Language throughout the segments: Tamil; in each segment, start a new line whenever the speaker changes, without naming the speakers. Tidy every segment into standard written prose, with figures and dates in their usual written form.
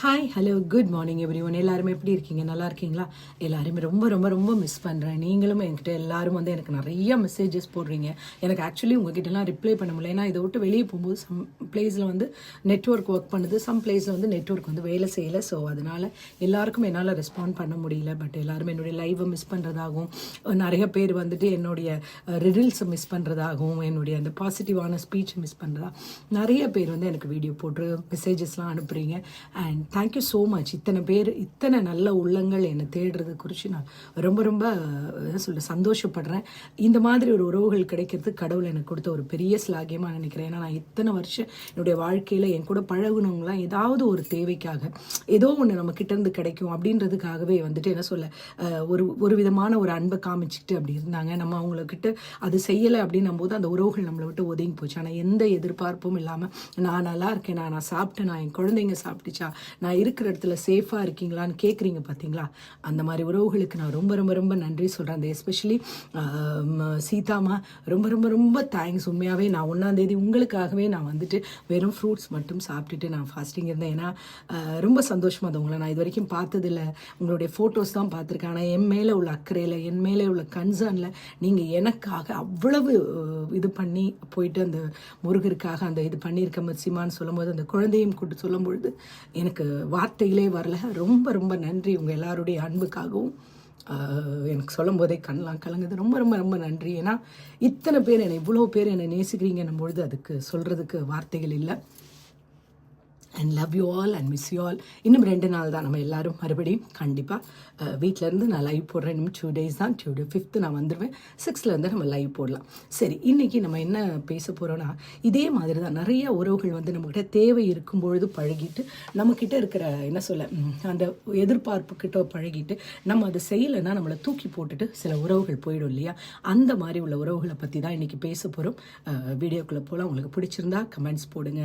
Hi hello good morning every one. எல்லாருமே எப்படி இருக்கீங்க? நல்லா இருக்கீங்களா? எல்லாருமே ரொம்ப ரொம்ப ரொம்ப மிஸ் பண்ணுறேன். நீங்களும் என்கிட்ட எல்லாரும் வந்து எனக்கு நிறைய மெசேஜஸ் போடுறீங்க. எனக்கு ஆக்சுவலி உங்ககிட்டலாம் ரிப்ளை பண்ண முடியல. ஏன்னா இதை விட்டு வெளியே போகும்போது சம் பிளேஸில் வந்து நெட்ஒர்க் ஒர்க் பண்ணுது, சம் பிளேஸில் வந்து நெட்ஒர்க் வந்து வேலை செய்யலை. ஸோ அதனால் எல்லாருக்கும் என்னால் ரெஸ்பாண்ட் பண்ண முடியல. பட் எல்லாருமே என்னுடைய லைவை மிஸ் பண்ணுறதாகவும், நிறைய பேர் வந்துட்டு என்னுடைய ரிடில்ஸை மிஸ் பண்ணுறதாகவும், என்னுடைய அந்த பாசிட்டிவான ஸ்பீச்சை மிஸ் பண்ணுறதா நிறைய பேர் வந்து எனக்கு வீடியோ போட்டு மெசேஜஸ்லாம் அனுப்புகிறீங்க. And thank you so much. இத்தனை பேர், இத்தனை நல்ல உள்ளங்கள் என்னை தேடுறது குறித்து நான் ரொம்ப ரொம்ப சந்தோஷப்படுறேன். இந்த மாதிரி ஒரு உறவுகள் கிடைக்கிறது கடவுள் எனக்கு கொடுத்த ஒரு பெரிய ஸ்லாகியமாக நினைக்கிறேன். ஏன்னா நான் இத்தனை வருஷம் என்னுடைய வாழ்க்கையில் என் கூட பழகுனவங்களாம் ஏதாவது ஒரு தேவைக்காக ஏதோ ஒன்று நம்ம கிட்டேருந்து கிடைக்கும் அப்படின்றதுக்காகவே வந்துட்டு என்ன சொல்ல ஒரு விதமான ஒரு அன்பை காமிச்சிக்கிட்டு அப்படி இருந்தாங்க. நம்ம அவங்கக்கிட்ட அது செய்யலை அப்படின்னும் போது அந்த உறவுகள் நம்மளை விட்டு ஒதுங்கி போச்சு. ஆனால் எந்த எதிர்பார்ப்பும் இல்லாமல் நான் நல்லா இருக்கேன், நான் சாப்பிட்டேன், நான் என் குழந்தைங்க சாப்பிட்டுச்சா, நான் இருக்கிற இடத்துல சேஃபாக இருக்கீங்களான்னு கேட்குறீங்க பார்த்தீங்களா? அந்த மாதிரி உறவுகளுக்கு நான் ரொம்ப ரொம்ப ரொம்ப நன்றி சொல்கிறேன். அந்த எஸ்பெஷலி சீதாமா, ரொம்ப ரொம்ப ரொம்ப தேங்க்ஸ். உண்மையாகவே நான் 1ஆம் தேதி உங்களுக்காகவே நான் வந்துட்டு வெறும் ஃப்ரூட்ஸ் மட்டும் சாப்பிட்டுட்டு நான் ஃபாஸ்டிங் இருந்தேன். ஏன்னா ரொம்ப சந்தோஷமாக அது உங்களை நான் இது வரைக்கும் பார்த்ததில்ல. உங்களுடைய ஃபோட்டோஸ் தான் பார்த்துருக்கேன். ஆனால் என் மேலே உள்ள அக்கறையில், என் மேலே உள்ள கன்சர்னில் நீங்கள் எனக்காக அவ்வளவு இது பண்ணி போயிட்டு அந்த முருகருக்காக அந்த இது பண்ணியிருக்க மத்சிமான்னு சொல்லும்போது, அந்த குழந்தையும் கூட்டு சொல்லும்பொழுது எனக்கு வார்த்தைகளே வரல. ரொம்ப ரொம்ப நன்றி உங்கள் எல்லாருடைய அன்புக்காகவும். எனக்கு சொல்லும் போதே கண்ணெலாம் கலங்குது. ரொம்ப ரொம்ப ரொம்ப நன்றி. ஏன்னா இத்தனை பேர் என்னை, இவ்வளோ பேர் என்னை நேசிக்கிறீங்கன்னும் பொழுது அதுக்கு சொல்கிறதுக்கு வார்த்தைகள் இல்லை. And love you all and miss you all. இன்னும் 2 நாள் தான் நம்ம எல்லாரும் மறுபடியும் கண்டிப்பாக வீட்டிலேருந்து நான் லைவ் போடுறேன். இன்னும் 2 days தான். 5th நான் வந்துடுவேன். 6th நம்ம லைவ் போடலாம். சரி, இன்றைக்கி நம்ம என்ன பேச போகிறோன்னா, இதே மாதிரி தான் நிறைய உறவுகள் வந்து நம்மக்கிட்ட தேவை இருக்கும்பொழுது பழகிட்டு, நம்மக்கிட்ட இருக்கிற என்ன சொல்ல அந்த எதிர்பார்ப்புக்கிட்ட பழகிட்டு நம்ம அதை செய்யலைன்னா நம்மளை தூக்கி போட்டுட்டு சில உறவுகள் போயிடும் இல்லையா? அந்த மாதிரி உள்ள உறவுகளை பற்றி தான் இன்றைக்கி பேச போகிறோம். வீடியோக்குள்ளே போகலாம். உங்களுக்கு பிடிச்சிருந்தா கமெண்ட்ஸ் போடுங்க,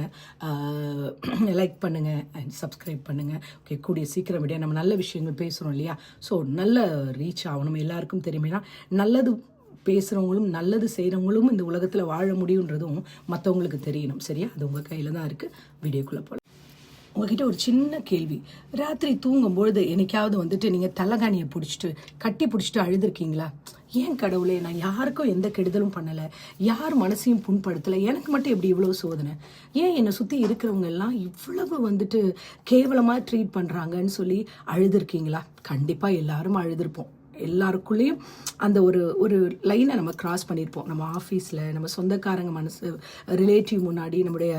லைக் பண்ணுங்கள் அண்ட் சப்ஸ்கிரைப் பண்ணுங்கள். ஓகே, கூடிய சீக்கிரம் விட நம்ம நல்ல விஷயங்கள் பேசுகிறோம் இல்லையா? ஸோ நல்ல ரீச் ஆகணும். எல்லாருக்கும் தெரியுமேனா நல்லது பேசுகிறவங்களும் நல்லது செய்கிறவங்களும் இந்த உலகத்தில் வாழ முடியுன்றதும் மற்றவங்களுக்கு தெரியணும். சரியா? அது உங்கள் கையில் தான் இருக்குது. வீடியோக்குள்ளே போகலாம். உங்ககிட்ட ஒரு சின்ன கேள்வி. ராத்திரி தூங்கும்பொழுது என்னைக்காவது வந்துட்டு நீங்கள் தலைகாணியை கட்டி பிடிச்சிட்டு அழுதுருக்கீங்களா? ஏன் கடவுளே, நான் யாருக்கும் எந்த கெடுதலும் பண்ணலை, யார் மனசையும் புண்படுத்தலை, எனக்கு மட்டும் எப்படி இவ்வளோ சோதனை? ஏன் என்னை சுற்றி இருக்கிறவங்க எல்லாம் இவ்வளவு வந்துட்டு கேவலமாக ட்ரீட் பண்ணுறாங்கன்னு சொல்லி அழுதுருக்கீங்களா? கண்டிப்பாக எல்லாரும் அழுதுருப்போம். எல்லாருக்குள்ளேயும் அந்த ஒரு லைனை நம்ம கிராஸ் பண்ணியிருப்போம். நம்ம ஆஃபீஸில், நம்ம சொந்தக்காரங்க மனசு, ரிலேட்டிவ் முன்னாடி, நம்முடைய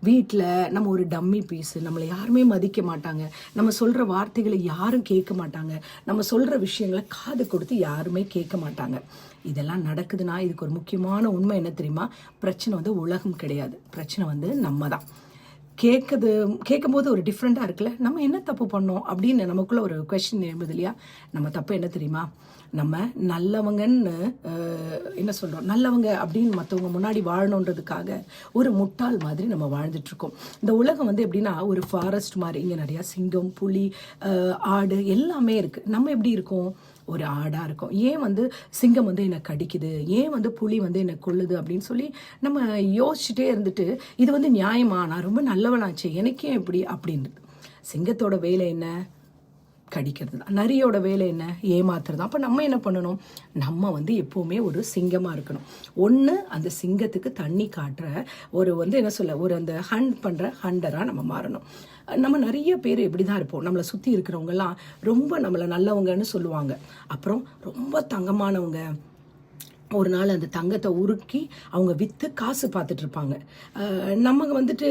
வீட்டில் நம்ம ஒரு டம்மி பீஸு, நம்மளை யாருமே மதிக்க மாட்டாங்க, நம்ம சொல்கிற வார்த்தைகளை யாரும் கேட்க மாட்டாங்க, நம்ம சொல்கிற விஷயங்களை காது கொடுத்து யாருமே கேட்க மாட்டாங்க. இதெல்லாம் நடக்குதுன்னா இதுக்கு ஒரு முக்கியமான உண்மை என்ன தெரியுமா? பிரச்சனை வந்து உலகம் கிடையாது, பிரச்சனை வந்து நம்ம தான். கேட்கும்போது ஒரு டிஃப்ரெண்ட்டாக இருக்குல்ல, நம்ம என்ன தப்பு பண்ணோம் அப்படின்னு நமக்குள்ள ஒரு கொஸ்டின் எழும்புது இல்லையா? நம்ம தப்பு என்ன தெரியுமா? நம்ம நல்லவங்கன்னு என்ன சொல்கிறோம், நல்லவங்க அப்படின்னு மற்றவங்க முன்னாடி வாழணுன்றதுக்காக ஒரு முட்டாள் மாதிரி நம்ம வாழ்ந்துட்டுருக்கோம். இந்த உலகம் வந்து எப்படின்னா ஒரு ஃபாரஸ்ட் மாதிரி. இங்கே நிறையா சிங்கம், புலி, ஆடு எல்லாமே இருக்குது. நம்ம எப்படி இருக்கோம்? ஒரு ஆடாக இருக்கும். ஏன் வந்து சிங்கம் வந்து என்னை கடிக்குது, ஏன் வந்து புலி வந்து என்னை கொல்லுது அப்படின்னு சொல்லி நம்ம யோசிச்சுட்டே இருந்துட்டு, இது வந்து நியாயமா, நான் ரொம்ப நல்லவனாச்சே, எனக்கே எப்படி அப்படின்றது. சிங்கத்தோட வேலை என்ன? கடிக்கிறது தான். நரியோட வேலை என்ன? ஏமாத்துறது தான். அப்போ நம்ம என்ன பண்ணணும்? நம்ம வந்து எப்போவுமே ஒரு சிங்கமாக இருக்கணும். ஒன்று அந்த சிங்கத்துக்கு தண்ணி காட்டுற ஒரு வந்து என்ன சொல்ல ஒரு அந்த ஹண்ட் பண்ணுற ஹண்டராக நம்ம மாறணும். நம்ம நிறைய பேர் இப்படி தான் இருப்போம். நம்மளை சுற்றி இருக்கிறவங்கெல்லாம் ரொம்ப நம்மளை நல்லவங்கன்னு சொல்லுவாங்க. அப்புறம் ரொம்ப தங்கமானவங்க. ஒரு நாள் அந்த தங்கத்தை உருக்கி அவங்க விற்று காசு பார்த்துட்டு இருப்பாங்க. நம்ம வந்துட்டு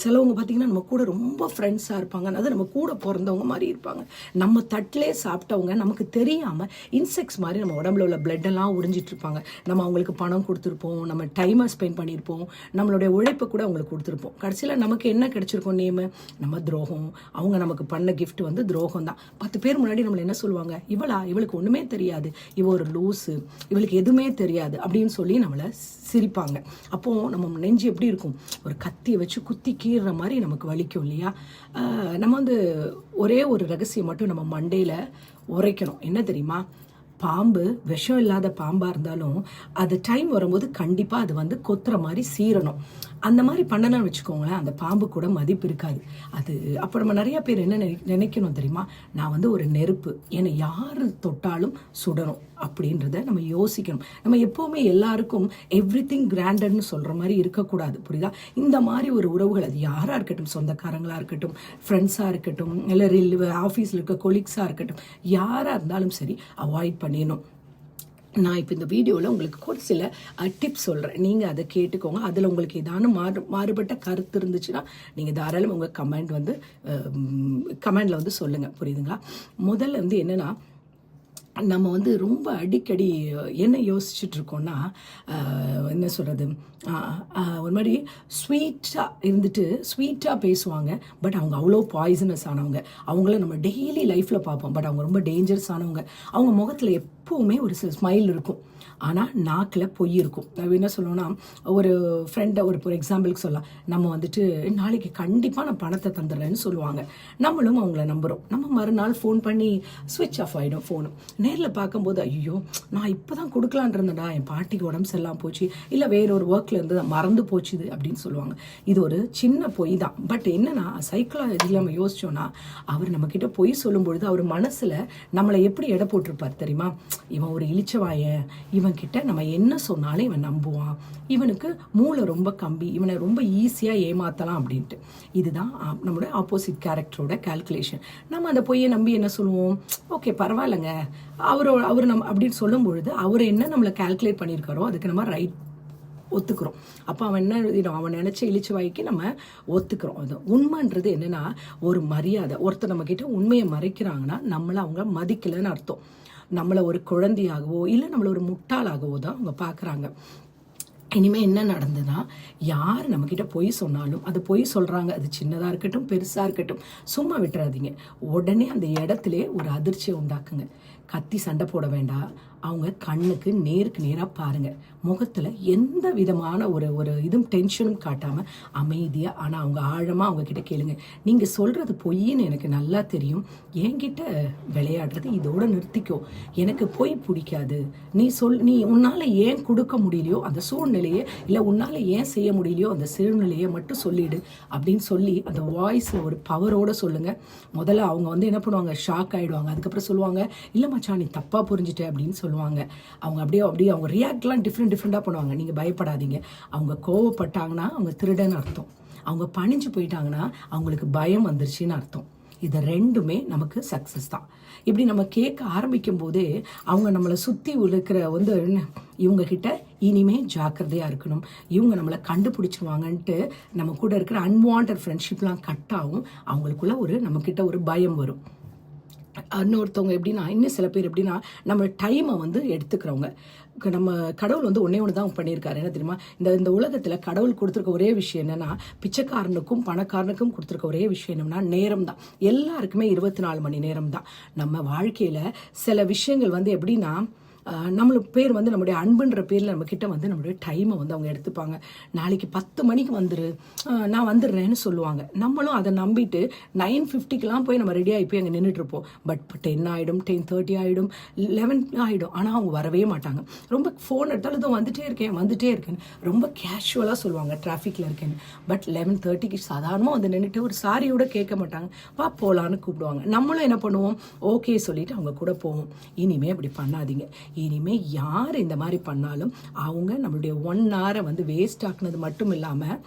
சிலவங்க பார்த்திங்கன்னா நம்ம கூட ரொம்ப ஃப்ரெண்ட்ஸாக இருப்பாங்க, அது நம்ம கூட பிறந்தவங்க மாதிரி இருப்பாங்க. நம்ம தட்டிலே சாப்பிட்டவங்க நமக்கு தெரியாமல் இன்செக்ட்ஸ் மாதிரி நம்ம உடம்புல உள்ள பிளட்டெல்லாம் உறிஞ்சிட்டு இருப்பாங்க. நம்ம அவங்களுக்கு பணம் கொடுத்துருப்போம், நம்ம டைமை ஸ்பெண்ட் பண்ணியிருப்போம், நம்மளுடைய உழைப்பை கூட அவங்களுக்கு கொடுத்துருப்போம். கடைசியில் நமக்கு என்ன கிடைச்சிருக்கோம்? நேமு நம்ம துரோகம். அவங்க நமக்கு பண்ண கிஃப்ட் வந்து துரோகம் தான். 10 பேர் முன்னாடி நம்மளை என்ன சொல்லுவாங்க? இவளுக்கு ஒன்றுமே தெரியாது, இவ ஒரு லூஸு, இவளுக்கு எதுவுமே தெரியாது அப்படின்னு சொல்லி நம்மளை சிரிப்பாங்க. அப்போ நம்ம நெஞ்சு எப்படி இருக்கும்? ஒரு கத்தியை வச்சு குத்தி கீறுற மாதிரி நமக்கு வலிக்கும் இல்லையா? நம்ம வந்து ஒரே ஒரு ரகசியம் மட்டும் நம்ம மண்டையில உரைக்கணும். என்ன தெரியுமா? பாம்பு விஷம் இல்லாத பாம்பாக இருந்தாலும் அது டைம் வரும்போது கண்டிப்பாக அது வந்து கொத்துற மாதிரி சீரணும். அந்த மாதிரி பண்ணணும்னு வச்சுக்கோங்களேன், அந்த பாம்பு கூட மதிப்பு இருக்காது. அது அப்போ நம்ம நிறைய பேர் என்ன நினைக்கணும் தெரியுமா, நான் வந்து ஒரு நெருப்பு, என்னை யார் தொட்டாலும் சுடணும் அப்படின்றத நம்ம யோசிக்கணும். நம்ம எப்போவுமே எல்லாருக்கும் எவ்ரி திங் கிராண்டட்னு சொல்கிற மாதிரி இருக்கக்கூடாது, புரியுதா? இந்த மாதிரி ஒரு உறவுகள், அது யாராக இருக்கட்டும், சொந்தக்காரங்களாக இருக்கட்டும், ஃப்ரெண்ட்ஸாக இருக்கட்டும், இல்லை ஆஃபீஸில் இருக்க கொலீக்ஸாக இருக்கட்டும், யாராக இருந்தாலும் சரி அவாய்ட் பண்ணிடணும். நான் இப்போ இந்த வீடியோவில் உங்களுக்கு ஒரு சில டிப்ஸ் சொல்கிறேன், நீங்கள் அதை கேட்டுக்கோங்க. அதில் உங்களுக்கு ஏதானும் மாறுபட்ட கருத்து இருந்துச்சுன்னா நீங்கள் தாராளம் உங்கள் கமெண்டில் வந்து சொல்லுங்கள், புரியுதுங்களா? முதல்ல வந்து என்னென்னா, நம்ம வந்து ரொம்ப அடிக்கடி என்ன யோசிச்சுட்டு இருக்கோம்னா, என்ன சொல்கிறது, ஒரு மாதிரி ஸ்வீட்டாக இருந்துட்டு ஸ்வீட்டாக பேசுவாங்க, பட் அவங்க அவ்வளோ பாய்சனஸ் ஆனவங்க. அவங்கள நம்ம டெய்லி லைஃப்பில் பார்ப்போம், பட் அவங்க ரொம்ப டேஞ்சரஸ் ஆனவங்க. அவங்க முகத்தில் எப்போவுமே ஒரு ஸ்மைல் இருக்கும், ஆனால் நாக்கில் பொய் இருக்கும். என்ன சொல்லணும்னா, ஒரு ஃப்ரெண்டை ஒரு எக்ஸாம்பிளுக்கு சொல்லலாம், நம்ம வந்துட்டு நாளைக்கு கண்டிப்பாக நான் பணத்தை தந்துடுறேன்னு சொல்லுவாங்க. நம்மளும் அவங்கள நம்புகிறோம். நம்ம மறுநாள் ஃபோன் பண்ணி ஸ்விட்ச் ஆஃப் ஆகிடும் ஃபோனு. நேரில் பார்க்கும்போது, ஐயோ நான் இப்போ தான் கொடுக்கலான் இருந்தேன்டா, என் பாட்டிக்கு உடம்பு சரியில்லாமல் போச்சு, இல்லை வேற ஒரு ஒர்க்கில் இருந்து மறந்து போச்சுது அப்படின்னு சொல்லுவாங்க. இது ஒரு சின்ன பொய் தான். பட் என்னன்னா, சைக்காலஜியில் நம்ம யோசிச்சோன்னா, அவர் நம்மக்கிட்ட பொய் சொல்லும்பொழுது அவர் மனசில் நம்மளை எப்படி எடை போட்டிருப்பார் தெரியுமா? இவன் ஒரு இளிச்சவாயன், இவன் கிட்ட நம்ம என்ன சொன்னாலும் இவன் நம்புவான், இவனுக்கு மூளை ரொம்ப கம்மி, இவனை ரொம்ப ஈஸியாக ஏமாத்தலாம் அப்படின்ட்டு. இதுதான் நம்மளோட ஆப்போசிட் கேரக்டரோட கால்குலேஷன். நம்ம அந்த பொய்யை நம்பி என்ன சொல்லுவோம், ஓகே பரவாயில்லைங்க, அவர் நம்ம அப்படின்னு சொல்லும் பொழுது அவர் என்ன நம்மளை கால்குலேட் பண்ணியிருக்காரோ அதுக்கு நம்ம ரைட் ஒத்துக்கிறோம். அப்போ அவன் என்ன எழுதிடும், அவன் நினைச்ச இழிச்சு வாய்க்கு நம்ம ஒத்துக்கிறோம். அது உண்மைன்றது என்னன்னா, ஒரு மரியாதை. ஒருத்தர் நம்ம கிட்ட உண்மையை மறைக்கிறாங்கன்னா நம்மளை அவங்க மதிக்கலைன்னு அர்த்தம். நம்மளை ஒரு குழந்தையாகவோ இல்லை நம்மளை ஒரு முட்டாளாகவோ தான் அவங்க பார்க்குறாங்க. இனிமேல் என்ன நடந்ததுன்னா, யார் நம்மக்கிட்ட பொய் சொன்னாலும், அது பொய் சொல்கிறாங்க, அது சின்னதாக இருக்கட்டும் பெருசாக இருக்கட்டும், சும்மா விட்டுறாதீங்க. உடனே அந்த இடத்துல ஒரு அதிர்ச்சியை உண்டாக்குங்க. கத்தி சண்டை போட வேண்டாம், அவங்க கண்ணுக்கு நேருக்கு நேராக பாருங்கள். முகத்தில் எந்த விதமான ஒரு இதுவும் டென்ஷனும் காட்டாமல் அமைதியாக, ஆனால் அவங்க ஆழமாக அவங்கக்கிட்ட கேளுங்க, நீங்கள் சொல்கிறது பொய்ன்னு எனக்கு நல்லா தெரியும், என்கிட்ட விளையாடுறது இதோட நிறுத்திக்கோ, எனக்கு பொய் பிடிக்காது, நீ உன்னால் ஏன் கொடுக்க முடியலையோ அந்த சூழ்நிலையை, இல்லை உன்னால் ஏன் செய்ய முடியலையோ அந்த சூழ்நிலையை மட்டும் சொல்லிடு அப்படின்னு சொல்லி அந்த வாய்ஸில் ஒரு பவரோடு சொல்லுங்கள். முதல்ல அவங்க வந்து என்ன பண்ணுவாங்க, ஷாக் ஆகிடுவாங்க. அதுக்கப்புறம் சொல்லுவாங்க, இல்லை மச்சான் நீ தப்பாக புரிஞ்சுட்ட அப்படின்னு சொல்லுவாங்க. அவங்க அப்படியே அவங்க ரியாக்ட்லாம் டிஃப்ரெண்டாக பண்ணுவாங்க. நீங்கள் பயப்படாதீங்க. அவங்க கோவப்பட்டாங்கன்னா அவங்க திருடன்னு அர்த்தம், அவங்க பணிஞ்சு போயிட்டாங்கன்னா அவங்களுக்கு பயம் வந்துருச்சுன்னு அர்த்தம். இது ரெண்டுமே நமக்கு சக்ஸஸ் தான். இப்படி நம்ம கேட்க ஆரம்பிக்கும் போதே அவங்க நம்மளை சுற்றி இருக்கிற வந்து இவங்க கிட்ட இனிமே ஜாக்கிரதையாக இருக்கணும், இவங்க நம்மளை கண்டுபிடிச்சிருவாங்கன்ட்டு நம்ம கூட இருக்கிற அன்வான்ட் ஃப்ரெண்ட்ஷிப்லாம் கட் ஆகும். அவங்களுக்குள்ள நம்மக்கிட்ட ஒரு பயம் வரும். இன்னொருத்தவங்க எப்படின்னா, இன்னும் சில பேர் எப்படின்னா, நம்ம டைமை வந்து எடுத்துக்கிறவங்க. நம்ம கடவுள் வந்து ஒன்று தான் பண்ணியிருக்காரு, என்ன தெரியுமா? இந்த உலகத்தில் கடவுள் கொடுத்துருக்க ஒரே விஷயம் என்னன்னா, பிச்சைக்காரனுக்கும் பணக்காரனுக்கும் கொடுத்துருக்க ஒரே விஷயம் என்னன்னா நேரம் தான். எல்லாருக்குமே 24 மணி நேரம் தான். நம்ம வாழ்க்கையில் சில விஷயங்கள் வந்து எப்படின்னா, நம்மளுக்கு பேர் வந்து நம்முடைய அன்புன்ற பேரில் நம்மக்கிட்ட வந்து நம்மளுடைய டைமை வந்து அவங்க எடுத்துப்பாங்க. நாளைக்கு 10 மணிக்கு வந்துரு, நான் வந்துடுறேன்னு சொல்லுவாங்க. நம்மளும் அதை நம்பிட்டு 9:50க்கெலாம் போய் நம்ம ரெடியாகி போய் அங்கே நின்றுட்டுருப்போம். பட் 10 ஆகிடும், 10:30 ஆகிடும், 11 ஆகிடும். ஆனால் அவங்க வரவே மாட்டாங்க. ரொம்ப ஃபோன் எடுத்தாலும் இதோ வந்துட்டே இருக்கேன்னு ரொம்ப கேஷுவலாக சொல்லுவாங்க, டிராஃபிக்கில் இருக்கேன்னு. பட் 11:30க்கு சாதாரணமாக வந்து நின்றுட்டு ஒரு சாரியோட கேட்க மாட்டாங்க, வா போகலான்னு கூப்பிடுவாங்க. நம்மளும் என்ன பண்ணுவோம், ஓகே சொல்லிட்டு அவங்க கூட போவோம். இனிமேல் அப்படி பண்ணாதீங்க. இனிமேல் யார் இந்த மாதிரி பண்ணாலும் அவங்க நம்மளுடைய 1 hour வந்து வேஸ்ட் ஆக்குனது மட்டும் இல்லாமல்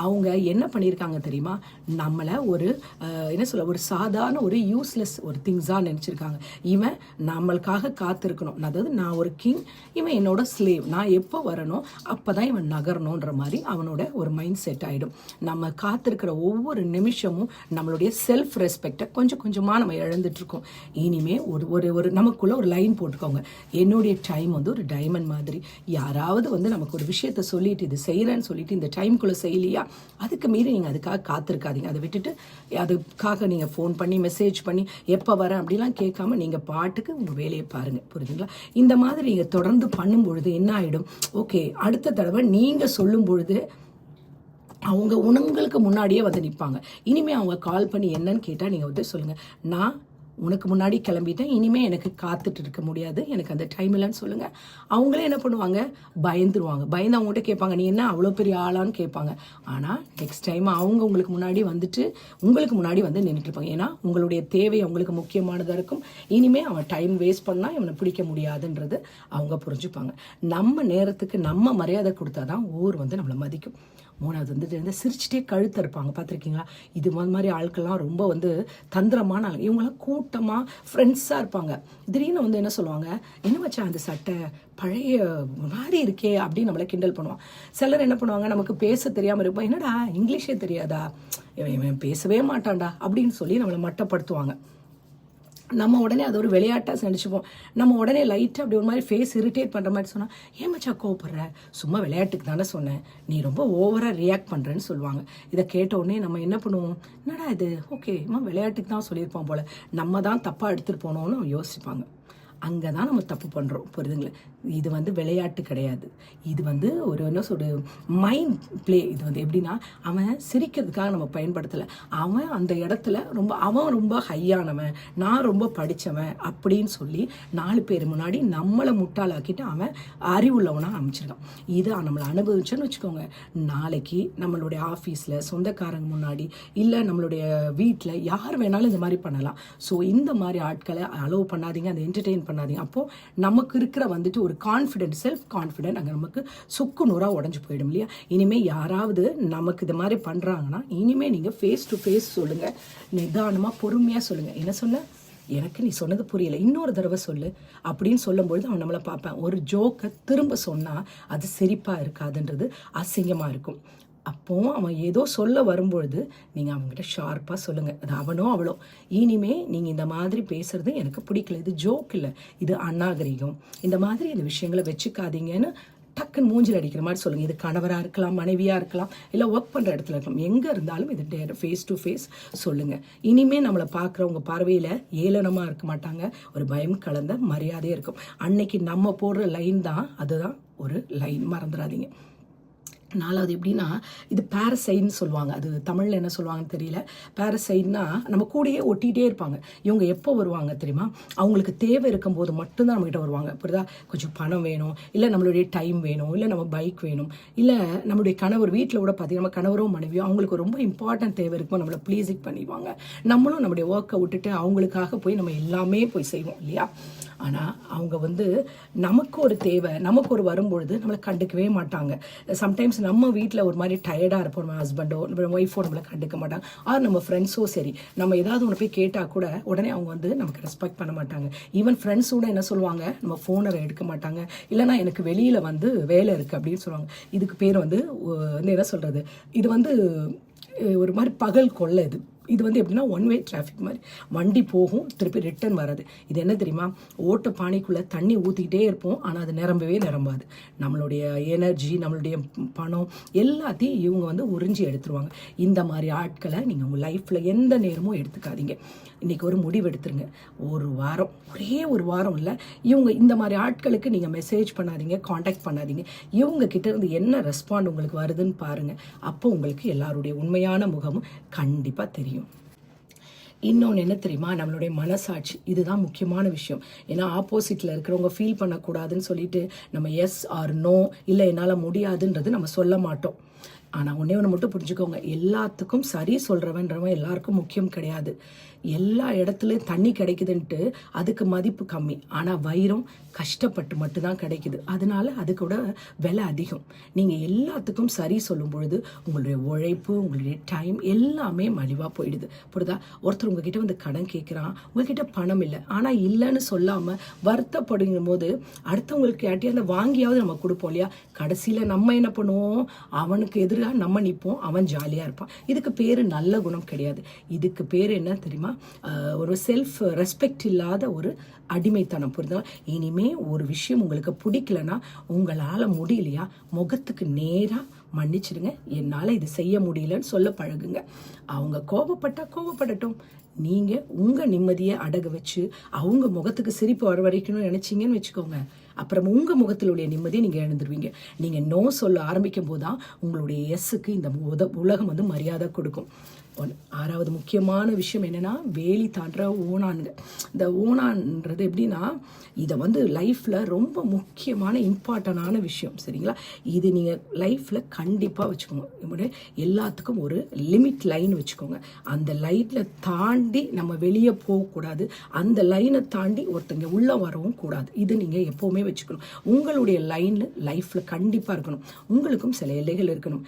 அவங்க என்ன பண்ணியிருக்காங்க தெரியுமா, நம்மளை ஒரு என்ன சொல்ல, ஒரு சாதாரண ஒரு யூஸ்லெஸ் ஒரு திங்ஸாக நினச்சிருக்காங்க. இவன் நம்மளுக்காக காத்திருக்கணும், அதாவது நான் ஒரு கிங், இவன் என்னோட ஸ்லேவ், நான் எப்போ வரணும் அப்போ தான் இவன் நகரணுன்ற மாதிரி அவனோட ஒரு மைண்ட் செட் ஆகிடும். நம்ம காத்திருக்கிற ஒவ்வொரு நிமிஷமும் நம்மளுடைய செல்ஃப் ரெஸ்பெக்டை கொஞ்சம் கொஞ்சமாக நம்ம இழந்துட்டுருக்கோம். இனிமேல் ஒரு நமக்குள்ள ஒரு லைன் போட்டுக்கோங்க, என்னுடைய டைம் வந்து ஒரு டைமண்ட் மாதிரி. யாராவது வந்து நமக்கு ஒரு விஷயத்த சொல்லிட்டு இது செய்கிறேன்னு சொல்லிட்டு இந்த டைம்குள்ளே செய்யலையா, அதுக்கு மீறி நீங்கள் அதுக்காக காத்திருக்காதீங்க. அதை விட்டுட்டு அதுக்காக நீங்கள் ஃபோன் பண்ணி மெசேஜ் பண்ணி எப்போ வரேன் அப்படிலாம் கேட்காம நீங்கள் பாட்டுக்கு உங்கள் வேலையை பாருங்கள், புரியுதுங்களா? இந்த மாதிரி நீங்கள் தொடர்ந்து பண்ணும் பொழுது என்ன ஆகிடும், ஓகே அடுத்த தடவை நீங்கள் சொல்லும் பொழுது அவங்க உங்களுக்கு முன்னாடியே வந்து நிற்பாங்க. இனிமேல் அவங்க கால் பண்ணி என்னன்னு கேட்டால் நீங்கள் வந்து சொல்லுங்கள், நான் உனக்கு முன்னாடி கிளம்பிட்டேன், இனிமேல் எனக்கு காத்துட்டு இருக்க முடியாது, எனக்கு அந்த டைம் இல்லைன்னு சொல்லுங்கள். அவங்களே என்ன பண்ணுவாங்க, பயந்துருவாங்க. பயந்து அவங்ககிட்ட கேட்பாங்க, நீ என்ன அவ்வளோ பெரிய ஆளான்னு கேட்பாங்க. ஆனால் நெக்ஸ்ட் டைம் அவங்க உங்களுக்கு முன்னாடி வந்துட்டு உங்களுக்கு முன்னாடி வந்து நின்றுட்டு இருப்பாங்க. ஏன்னா உங்களுடைய தேவை அவங்களுக்கு முக்கியமானதாக இருக்கும். இனிமேல் அவன் டைம் வேஸ்ட் பண்ணால் இவனை பிடிக்க முடியாதுன்றது அவங்க புரிஞ்சுப்பாங்க. நம்ம நேரத்துக்கு நம்ம மரியாதை கொடுத்தா தான் ஊர் வந்து நம்மளை மதிக்கும். மூணாவது வந்துட்டு சிரிச்சுட்டே கழுத்த இருப்பாங்க, பார்த்துருக்கீங்களா? இது மாதிரி ஆட்கள்லாம் ரொம்ப வந்து தந்திரமான ஆள். இவங்கெல்லாம் கூட்டமாக ஃப்ரெண்ட்ஸாக இருப்பாங்க. திடீர்னு வந்து என்ன சொல்லுவாங்க, என்ன வச்சா அந்த சட்டை பழைய மாதிரி இருக்கே அப்படின்னு நம்மளை கிண்டல் பண்ணுவான். சிலர் என்ன பண்ணுவாங்க, நமக்கு பேச தெரியாமல் இருப்போம், என்னடா இங்கிலீஷே தெரியாதா, இவன் பேசவே மாட்டான்டா அப்படின்னு சொல்லி நம்மளை மட்டப்படுத்துவாங்க. நம்ம உடனே அது ஒரு விளையாட்டாக நினச்சிப்போம். நம்ம உடனே லைட்டாக அப்படி ஒரு மாதிரி ஃபேஸ் இரிட்டேட் பண்ணுற மாதிரி சொன்னால், ஏன் மச்சா கோவப்படுற, சும்மா விளையாட்டுக்கு தானே சொன்னேன், நீ ரொம்ப ஓவராக ரியாக்ட் பண்ணுறேன்னு சொல்லுவாங்க. இதை கேட்ட உடனே நம்ம என்ன பண்ணுவோம், என்னடா இது, ஓகே இவன் விளையாட்டுக்கு தான் சொல்லியிருப்போம் போல், நம்ம தான் தப்பாக எடுத்துகிட்டு போனோம்னு யோசிப்பாங்க. அங்கே தான் நம்ம தப்பு பண்ணுறோம், புரியுதுங்களே? இது வந்து விளையாட்டு கிடையாது, இது வந்து ஒரு என்ன சொல்ற மைண்ட் பிளே. இது வந்து எப்படின்னா, அவன் சிரிக்கிறதுக்காக நம்ம பயன்படுத்தலை. அவன் அந்த இடத்துல அவன் ரொம்ப ஹையானவன், நான் ரொம்ப படித்தவன் அப்படின்னு சொல்லி 4 பேர் முன்னாடி நம்மளை முட்டாளாக்கிட்டு அவன் அறிவுள்ளவனாக அமைச்சிருக்கான். இதை நம்மளை அனுபவிச்சோன்னு வச்சுக்கோங்க, நாளைக்கு நம்மளுடைய ஆஃபீஸில், சொந்தக்காரங்க முன்னாடி, இல்லை நம்மளுடைய வீட்டில் யார் வேணாலும் இந்த மாதிரி பண்ணலாம். ஸோ இந்த மாதிரி ஆட்களை அலோவ் பண்ணாதீங்க, அந்த என்டர்டெயின் பண்ணாதீங்க. அப்போது நமக்கு இருக்கிற வந்துட்டு ஒரு கான்ஃபிடென்ட், செல்ஃப் கான்ஃபிடென்ட் அங்கே நமக்கு சுக்கு நூறாக உடஞ்சி போயிடும் இல்லையா? இனிமேல் யாராவது நமக்கு இது மாதிரி பண்ணுறாங்கன்னா, இனிமேல் நீங்கள் ஃபேஸ் டு ஃபேஸ் சொல்லுங்கள், நிதானமாக பொறுமையாக சொல்லுங்கள். என்ன சொன்ன, எனக்கு நீ சொன்னது புரியலை, இன்னொரு தடவை சொல்லு அப்படின்னு சொல்லும்பொழுது அவன் நம்மளை பார்ப்பேன். ஒரு ஜோக்கை திரும்ப சொன்னால் அது சிரிப்பாக இருக்காதுன்றது அசிங்கமாக இருக்கும். அப்போ அவன் ஏதோ சொல்ல வரும்பொழுது நீங்கள் அவங்ககிட்ட ஷார்ப்பாக சொல்லுங்கள், அது அவனோ அவளோ, இனிமே நீங்கள் இந்த மாதிரி பேசுறது எனக்கு பிடிக்கல, இது ஜோக் இல்லை, இது அநாகரிகம், இந்த மாதிரி இந்த விஷயங்களை வச்சுக்காதீங்கன்னு டக்குன்னு மூஞ்சில் அடிக்கிற மாதிரி சொல்லுங்கள். இது கணவராக இருக்கலாம், மனைவியாக இருக்கலாம், இல்லை ஒர்க் பண்ணுற இடத்துல இருக்கலாம், எங்கே இருந்தாலும் இது ஃபேஸ் டு ஃபேஸ் சொல்லுங்கள். இனிமேல் நம்மளை பார்க்குறவங்க பார்வையில் ஏளனமாக இருக்க மாட்டாங்க, ஒரு பயம் கலந்த மரியாதையாக இருக்கும். அன்னைக்கு நம்ம போடுற லைன் தான், அதுதான் ஒரு லைன், மறந்துடாதீங்க. 4வது எப்படின்னா, இது பேரசைட்னு சொல்லுவாங்க, அது தமிழில் என்ன சொல்லுவாங்கன்னு தெரியல. பேரசைட்னா நம்ம கூடயே ஒட்டிகிட்டே இருப்பாங்க. இவங்க எப்போ வருவாங்க தெரியுமா, அவங்களுக்கு தேவை இருக்கும் போது மட்டும்தான் நம்மகிட்ட வருவாங்க, புரியுதா? கொஞ்சம் பணம் வேணும், இல்லை நம்மளுடைய டைம் வேணும், இல்லை நம்ம பைக் வேணும், இல்லை நம்மளுடைய கணவர், வீட்டில் கூட பார்த்தீங்கன்னா நம்ம கணவரோ மனைவியோ அவங்களுக்கு ரொம்ப இம்பார்ட்டன்ட் தேவை இருக்கும், நம்மளை ப்ளீஸிங் பண்ணிடுவாங்க. நம்மளும் நம்மளுடைய ஒர்க்கை விட்டுட்டு அவங்களுக்காக போய் நம்ம எல்லாமே போய் செய்வோம் இல்லையா? ஆனால் அவங்க வந்து நமக்கு ஒரு தேவை, நமக்கு ஒரு வரும்பொழுது நம்மளை கண்டுக்கவே மாட்டாங்க. சம்டைம்ஸ் நம்ம வீட்டில் ஒரு மாதிரி டயர்டாக இருப்போம், நம்ம ஹஸ்பண்டோ நம்ம ஒய்ஃபோ நம்மளை கண்டுக்க மாட்டாங்க. ஆர் நம்ம ஃப்ரெண்ட்ஸோ சரி, நம்ம ஏதாவது ஒன்று போய் கேட்டால் கூட உடனே அவங்க வந்து நமக்கு ரெஸ்பெக்ட் பண்ண மாட்டாங்க. ஈவன் ஃப்ரெண்ட்ஸோட என்ன சொல்லுவாங்க, நம்ம ஃபோனை எடுக்க மாட்டாங்க, இல்லைனா எனக்கு வெளியில் வந்து வேலை இருக்குது அப்படின்னு சொல்லுவாங்க. இதுக்கு பேர் வந்து என்ன சொல்கிறது, இது வந்து ஒரு மாதிரி பகல் கொள்ளை. இது வந்து எப்படின்னா ஒன் வே டிராஃபிக் மாதிரி, வண்டி போகும் திருப்பி ரிட்டர்ன் வராது. இது என்ன தெரியுமா, ஓட்ட பானைக்குள்ளே தண்ணி ஊற்றிக்கிட்டே இருப்போம், ஆனால் அது நிரம்பவே நிரம்பாது. நம்மளுடைய எனர்ஜி, நம்மளுடைய பணம் எல்லாத்தையும் இவங்க வந்து உறிஞ்சி எடுத்துருவாங்க. இந்த மாதிரி ஆட்களை நீங்கள் உங்கள் லைஃப்பில் எந்த நேரமும் எடுத்துக்காதீங்க. இன்றைக்கி ஒரு முடிவு எடுத்துருங்க, ஒரு வாரம், ஒரே ஒரு வாரம் இல்லை, இவங்க இந்த மாதிரி ஆட்களுக்கு நீங்கள் மெசேஜ் பண்ணாதீங்க, காண்டாக்ட் பண்ணாதீங்க. இவங்க கிட்ட இருந்து என்ன ரெஸ்பாண்ட் உங்களுக்கு வருதுன்னு பாருங்கள். அப்போ உங்களுக்கு எல்லாருடைய உண்மையான முகமும் கண்டிப்பாக தெரியும். இன்னொன்று என்ன தெரியுமா, நம்மளுடைய மனசாட்சி, இதுதான் முக்கியமான விஷயம். ஏன்னா ஆப்போசிட்டில் இருக்கிறவங்க ஃபீல் பண்ணக்கூடாதுன்னு சொல்லிட்டு நம்ம எஸ் ஆர் நோ, இல்லை என்னால் முடியாதுன்றது நம்ம சொல்ல மாட்டோம். ஆனால் ஒன்றே ஒன்று மட்டும் புரிஞ்சுக்கோங்க, எல்லாத்துக்கும் சரி சொல்கிறவன்றவன் எல்லாருக்கும் முக்கியம் கிடையாது. எல்லா இடத்துலையும் தண்ணி கிடைக்குதுன்ட்டு அதுக்கு மதிப்பு கம்மி, ஆனால் வைரம் கஷ்டப்பட்டு மட்டும்தான் கிடைக்குது, அதனால அதுக்கூட விலை அதிகம். நீங்கள் எல்லாத்துக்கும் சரி சொல்லும் பொழுது உங்களுடைய உழைப்பு, உங்களுடைய டைம் எல்லாமே மலிவாக போயிடுது, புரியுதா? ஒருத்தர் உங்ககிட்ட வந்து கடன் கேட்குறான், உங்ககிட்ட பணம் இல்லை, ஆனால் இல்லைன்னு சொல்லாமல் வருத்தப்படுங்கும் போது அடுத்தவங்களுக்கு யார்ட்டையும் அந்த வாங்கியாவது நம்ம கொடுப்போம் இல்லையா? கடைசியில் நம்ம என்ன பண்ணுவோம், அவனுக்கு எதிராக நம்ம நிற்போம், அவன் ஜாலியாக இருப்பான். இதுக்கு பேர் நல்ல குணம் கிடையாது. இதுக்கு பேர் என்ன தெரியுமா, ஒரு செல்ஃப் ரெஸ்பெக்ட் இல்லாத ஒரு அடிமைத்தனம், புரியுதா? இனிமே ஒரு விஷயம் உங்களுக்கு பிடிக்கலன்னா, உங்களால் முடியலையா, முகத்துக்கு நேராக மன்னிச்சிடுங்க, என்னால் இது செய்ய முடியலன்னு சொல்ல பழகுங்க. அவங்க கோபப்படட்டும், நீங்கள் உங்கள் நிம்மதியை அடகு வச்சு அவங்க முகத்துக்கு சிரிப்பு வரவழைக்கணும்னு நினச்சிங்கன்னு வச்சுக்கோங்க, அப்புறம் உங்கள் முகத்தில் உள்ள நிம்மதியை நீங்கள் எழுந்துருவீங்க. நீங்கள் நோ சொல்ல ஆரம்பிக்கும் போது தான் உங்களுடைய எஸ்ஸுக்கு இந்த உலகம் வந்து மரியாதை கொடுக்கும். ஆறாவது முக்கியமான விஷயம் என்னென்னா வேலி தாண்டுற ஓணானுங்க. இந்த ஓணான்றது எப்படின்னா இதை வந்து லைஃப்பில் ரொம்ப முக்கியமான இம்பார்ட்டண்டான விஷயம், சரிங்களா? இது நீங்கள் லைஃப்பில் கண்டிப்பாக வச்சுக்கோங்க. எல்லாத்துக்கும் ஒரு லிமிட் லைன் வச்சுக்கோங்க. அந்த லைனில் தாண்டி நம்ம வெளியே போகக்கூடாது, அந்த லைனை தாண்டி ஒருத்தங்க உள்ளே வரவும் கூடாது. இது நீங்கள் எப்போவுமே வச்சுக்கணும். உங்களுடைய லைனில் லைஃப்பில் கண்டிப்பாக இருக்கணும். உங்களுக்கும் சில எல்லைகள் இருக்கணும்.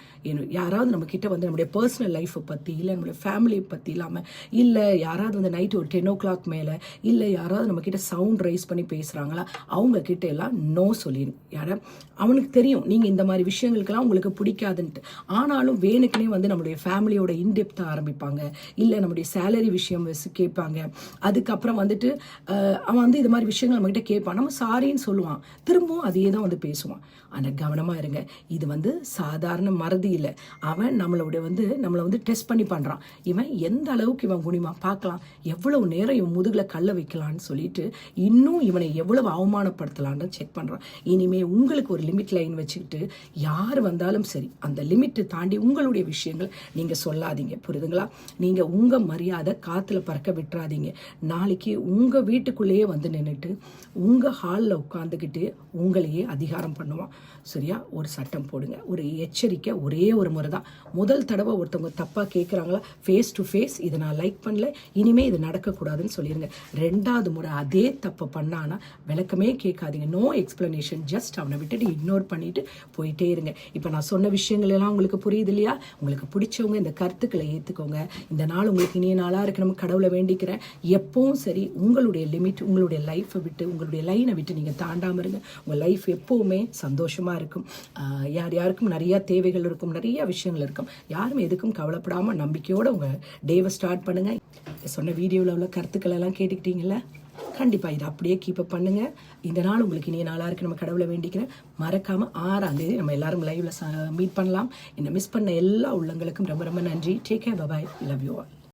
யாராவது நம்மக்கிட்ட வந்து நம்முடைய பர்சனல் லைஃப்பை பற்றி, இல்லை நம்மளுடைய ஃபேமிலியை பற்றி இல்லாமல், இல்லை யாராவது வந்து நைட்டு ஒரு 10 o'clock மேலே, இல்லை யாராவது நம்மக்கிட்ட சவுண்ட் ரைஸ் பண்ணி பேசுகிறாங்களா, அவங்க கிட்ட எல்லாம் நோ சொல்லிடுங்க. அவனுக்கு தெரியும் நீங்கள் இந்த மாதிரி விஷயங்களுக்கெல்லாம் உங்களுக்கு பிடிக்காதுன்ட்டு. ஆனாலும் வேணுக்குனே வந்து நம்மளுடைய ஃபேமிலியோட இன்டெப்த்தாக ஆரம்பிப்பாங்க, இல்லை நம்முடைய சேலரி விஷயம் கேட்பாங்க. அதுக்கப்புறம் வந்துட்டு அவன் வந்து இது மாதிரி விஷயங்கள் நம்மகிட்ட கேட்பான். நம்ம சாரின்னு சொல்லுவான், திரும்பவும் அதே தான் வந்து பேசுவான். ஆனால் கவனமாக இருங்க, இது வந்து சாதாரண மறதி இல்லை. அவன் நம்மளை வந்து டெஸ்ட் பண்ணி பண்ணுறான். இவன் எந்த அளவுக்கு இவன் குனிமா பார்க்கலாம், எவ்வளவு நேரம் இவன் முதுகில் கல்ல வைக்கலான்னு சொல்லிட்டு இன்னும் இவனை எவ்வளவு அவமானப்படுத்தலான்னு செக் பண்ணுறான். இனிமே உங்களுக்கு ஒரு லிமிட் லைன் வச்சுக்கிட்டு யார் வந்தாலும் சரி அந்த லிமிட்டை தாண்டி உங்களுடைய விஷயங்கள் நீங்கள் சொல்லாதீங்க, புரியுதுங்களா? நீங்கள் உங்கள் மரியாதை காற்றுல பறக்க விட்டுறாதீங்க. நாளைக்கு உங்கள் வீட்டுக்குள்ளேயே வந்து நின்றுட்டு உங்கள் ஹாலில் உட்காந்துக்கிட்டு உங்களையே அதிகாரம் பண்ணுவான், சரியா? ஒரு சட்டம் போடுங்க, ஒரு எச்சரிக்கை ஒரே ஒரு முறை தான். முதல் தடவை ஒருத்தவங்க தப்பாக கேட்குறாங்களா, ஃபேஸ் டு ஃபேஸ் இதை நான் லைக் பண்ணல, இனிமேல் இது நடக்கக்கூடாதுன்னு சொல்லிடுங்க. 2வது முறை அதே தப்பை பண்ணானா விளக்கமே கேட்காதீங்க, நோ எக்ஸ்பிளனேஷன், ஜஸ்ட் அவனை விட்டுட்டு இக்னோர் பண்ணிட்டு போயிட்டே இருங்க. இப்போ நான் சொன்ன விஷயங்கள் எல்லாம் உங்களுக்கு புரியுது இல்லையா? உங்களுக்கு பிடிச்சவங்க இந்த கருத்துக்களை ஏற்றுக்கோங்க. இந்த நாள் உங்களுக்கு இனிய நாளாக இருக்கணும் கடவுளை வேண்டிக்கிறேன். எப்பவும் சரி உங்களுடைய லிமிட், உங்களுடைய லைஃப்பை விட்டு, உங்களுடைய லைனை விட்டு நீங்கள் தாண்டாமல் இருங்க. உங்கள் லைஃப் எப்போவுமே சந்தோஷமாக இருக்கும். யாருக்கும் நிறையா தேவைகள் இருக்கும், நிறைய விஷயங்கள் இருக்கும். யாரும் எதுக்கும் கவலைப்படாமல் நம்பிக்கையோடு உங்கள் டேவை ஸ்டார்ட் பண்ணுங்கள். சொன்ன வீடியோவில் உள்ள கருத்துக்கள் எல்லாம் கேட்டுக்கிட்டீங்களா? கண்டிப்பாக இதை அப்படியே கீப்பப் பண்ணுங்கள். இந்த நாள் உங்களுக்கு இனிய நாளாக இருக்குது நம்ம கடவுளை வேண்டிக்கிறேன். மறக்காமல் 6ஆம் தேதி நம்ம எல்லாரும் லைவில் மீட் பண்ணலாம். என்னை மிஸ் பண்ண எல்லா உள்ளங்களுக்கும் ரொம்ப ரொம்ப நன்றி. Take care, bye, love you all.